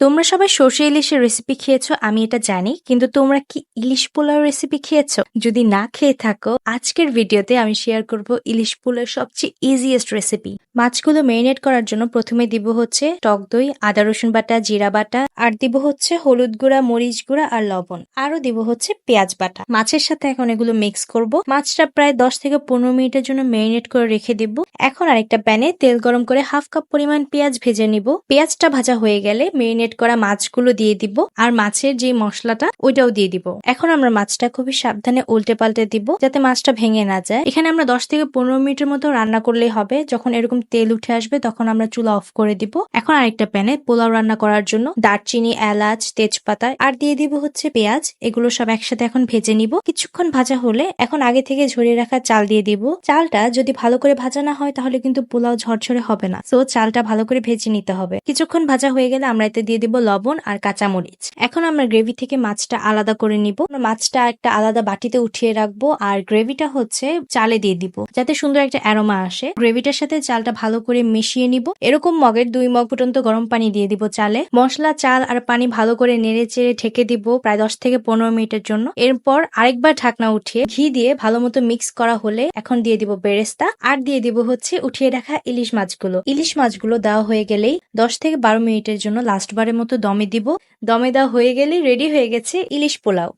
তোমরা সবাই সর্ষে ইলিশের রেসিপি খেয়েছো আমি এটা জানি, কিন্তু তোমরা কি ইলিশ পোলাও রেসিপি খেয়েছো? যদি না খেয়ে থাকো, আজকের ভিডিওতে আমি শেয়ার করব ইলিশ পোলাওর সবচেয়ে ইজিয়েস্ট রেসিপি। মাছগুলো মেরিনেট করার জন্য প্রথমে দিব হচ্ছে টক দই, আদা রসুন বাটা, জিরা বাটা, আর দিব হচ্ছে হলুদ গুঁড়া, মরিচ গুঁড়া আর লবণ, আরো দিব হচ্ছে পেঁয়াজ বাটা। মাছের সাথে এখন এগুলো মিক্স করব। মাছটা প্রায় 10 থেকে 15 মিনিটের জন্য মেরিনেট করে রেখে দিব। এখন আরেকটা প্যানে তেল গরম করে হাফ কাপ পরিমাণ পেঁয়াজ ভেজে নিব। পেঁয়াজটা ভাজা হয়ে গেলে মেরিনেট করা মাছগুলো দিয়ে দিব, আর মাছের যে মশলাটা ওইটাও দিয়ে দিব। এখন আমরা মাছটা খুবই সাবধানে উল্টে পাল্টে দিব যাতে মাছটা ভেঙে না যায়। এখানে আমরা 10 থেকে 15 মিনিটের মতো রান্না করলেই হবে। যখন এরকম তেল উঠে আসবে তখন আমরা চুলা অফ করে দিব। এখন আরেকটা প্যানে পোলাও রান্না করার জন্য দারচিনি, এলাচ, তেজপাতা আর দিয়ে দিব হচ্ছে পেঁয়াজ। এগুলো সব একসাথে এখন ভেজে নিব। কিছুক্ষণ ভাজা হলে এখন আগে থেকে ঝরিয়ে রাখা চাল দিয়ে দিব। চালটা যদি ভালো করে ভাজা না হয় তাহলে কিন্তু পোলাও ঝরঝরে হবে না, সো চালটা ভালো করে ভেজে নিতে হবে। কিছুক্ষণ ভাজা হয়ে গেলে আমরা এতে দিয়ে দিব লবণ আর কাঁচামরিচ। এখন আমরা গ্রেভি থেকে মাছটা আলাদা করে নিব। মাছটা একটা আলাদা বাটিতে উঠিয়ে রাখবো, আর গ্রেভিটা হচ্ছে চালে দিয়ে দিব যাতে সুন্দর একটা অ্যারোমা আসে। গ্রেভিটার সাথে চালটা ভালো করে মিশিয়ে নিব। এরকম মগের 2 মগ পর্যন্ত গরম পানি দিয়ে দিব চালে। মশলা, চাল আর পানি ভালো করে নেড়ে চেড়ে ঢেকে দিব প্রায় 10 থেকে 15 মিনিটের জন্য। এরপর আরেকবার ঢাকনা উঠিয়ে ঘি দিয়ে ভালো মতো মিক্স করা হলে এখন দিয়ে দিব বেরেস্তা, আর দিয়ে দিব হচ্ছে উঠিয়ে রাখা ইলিশ মাছগুলো। ইলিশ মাছগুলো দেওয়া হয়ে গেলেই 10 থেকে 12 মিনিটের জন্য লাস্টবারের মতো দমে দিব। দমে দেওয়া হয়ে গেলেই রেডি হয়ে গেছে ইলিশ পোলাও।